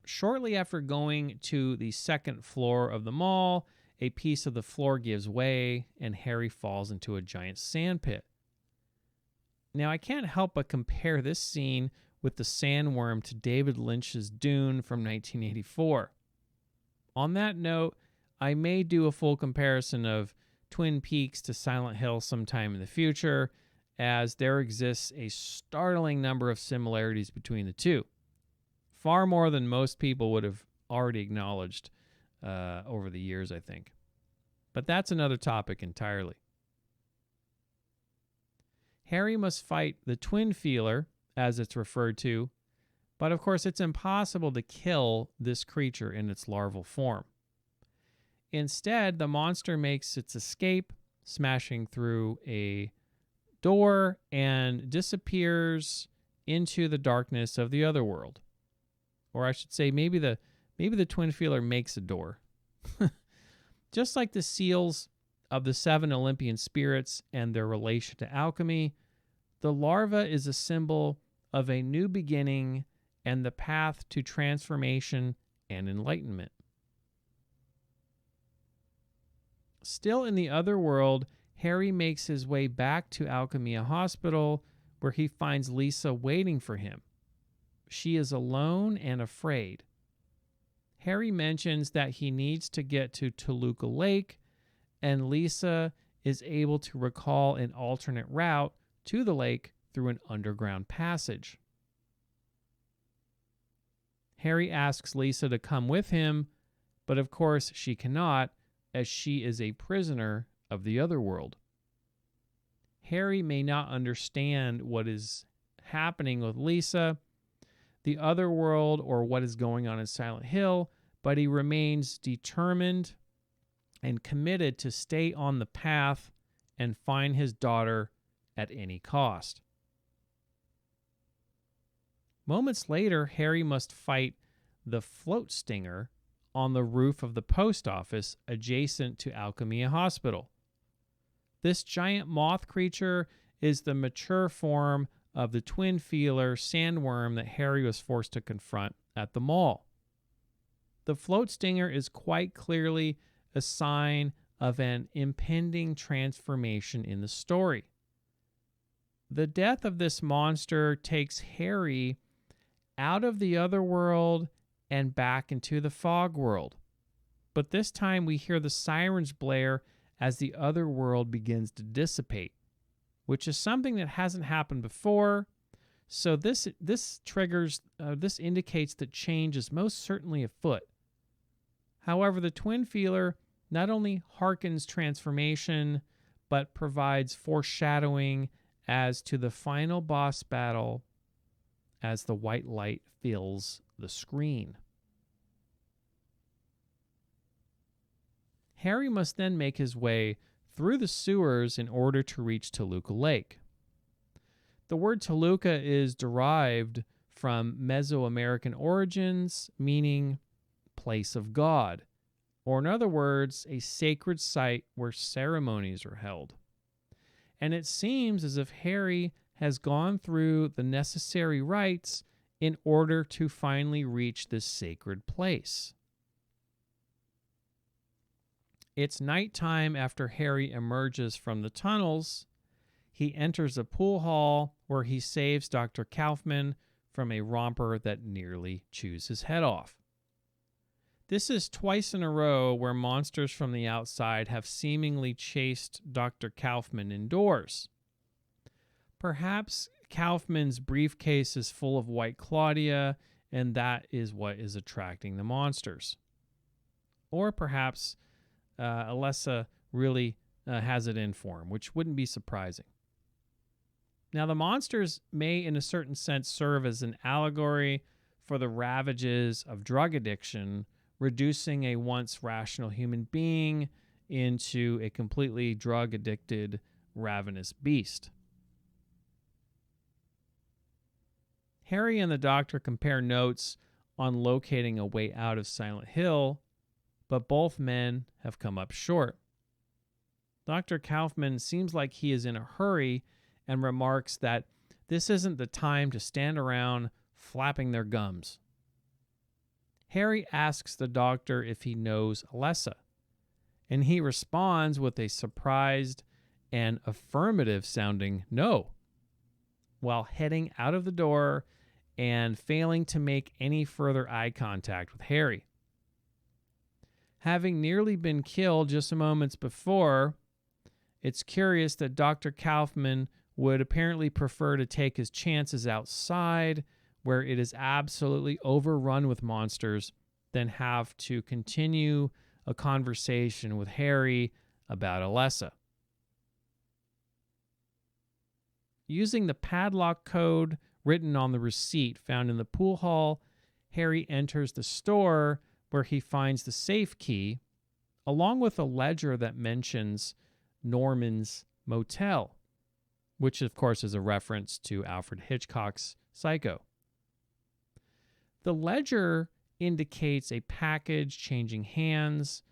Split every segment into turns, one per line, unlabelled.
shortly after going to the second floor of the mall, a piece of the floor gives way and Harry falls into a giant sand pit. Now, I can't help but compare this scene with the sandworm to David Lynch's Dune from 1984. On that note, I may do a full comparison of Twin Peaks to Silent Hill sometime in the future, as there exists a startling number of similarities between the two. Far more than most people would have already acknowledged over the years, I think. But that's another topic entirely. Harry must fight the twin feeler, as it's referred to, but of course it's impossible to kill this creature in its larval form. Instead, the monster makes its escape, smashing through a door and disappears into the darkness of the other world. Or I should say, maybe the twin feeler makes a door. Just like the seals of the 7 Olympian spirits and their relation to alchemy, the larva is a symbol of a new beginning and the path to transformation and enlightenment. Still in the other world, Harry makes his way back to Alchemia Hospital, where he finds Lisa waiting for him. She is alone and afraid. Harry mentions that he needs to get to Toluca Lake, and Lisa is able to recall an alternate route to the lake through an underground passage. Harry asks Lisa to come with him, but of course she cannot, as she is a prisoner of the other world. Harry may not understand what is happening with Lisa, the other world, or what is going on in Silent Hill, but he remains determined and committed to stay on the path and find his daughter at any cost. Moments later, Harry must fight the float stinger on the roof of the post office adjacent to Alchemia Hospital. This giant moth creature is the mature form of the twin feeler sandworm that Harry was forced to confront at the mall. The float stinger is quite clearly a sign of an impending transformation in the story. The death of this monster takes Harry out of the other world and back into the fog world. But this time we hear the sirens blare as the other world begins to dissipate, which is something that hasn't happened before. So this indicates that change is most certainly afoot. However, the twin feeler not only harkens transformation, but provides foreshadowing as to the final boss battle as the white light fills the screen. Harry must then make his way through the sewers in order to reach Toluca Lake. The word Toluca is derived from Mesoamerican origins, meaning place of God, or in other words, a sacred site where ceremonies are held. And it seems as if Harry has gone through the necessary rites in order to finally reach this sacred place. It's nighttime after Harry emerges from the tunnels. He enters a pool hall where he saves Dr. Kaufman from a romper that nearly chews his head off. This is twice in a row where monsters from the outside have seemingly chased Dr. Kaufman indoors. Perhaps Kaufman's briefcase is full of White Claudia, and that is what is attracting the monsters. Or perhaps Alessa really has it in for him, which wouldn't be surprising. Now, the monsters may, in a certain sense, serve as an allegory for the ravages of drug addiction, reducing a once rational human being into a completely drug-addicted, ravenous beast. Harry and the doctor compare notes on locating a way out of Silent Hill, but both men have come up short. Dr. Kaufman seems like he is in a hurry and remarks that this isn't the time to stand around flapping their gums. Harry asks the doctor if he knows Alessa, and he responds with a surprised and affirmative sounding no, while heading out of the door and failing to make any further eye contact with Harry. Having nearly been killed just moments before, it's curious that Dr. Kaufman would apparently prefer to take his chances outside, where it is absolutely overrun with monsters, than have to continue a conversation with Harry about Alessa. Using the padlock code written on the receipt found in the pool hall, Harry enters the store where he finds the safe key, along with a ledger that mentions Norman's Motel, which of course is a reference to Alfred Hitchcock's Psycho. The ledger indicates a package changing hands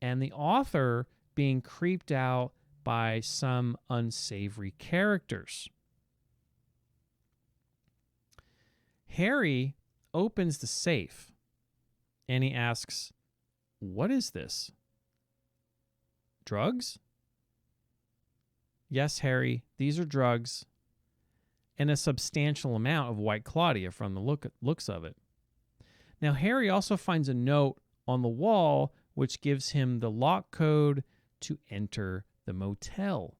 and the author being creeped out by some unsavory characters. Harry opens the safe and he asks, "What is this? Drugs?" "Yes, Harry, these are drugs, and a substantial amount of White Claudia from the looks of it." Now, Harry also finds a note on the wall which gives him the lock code to enter the motel.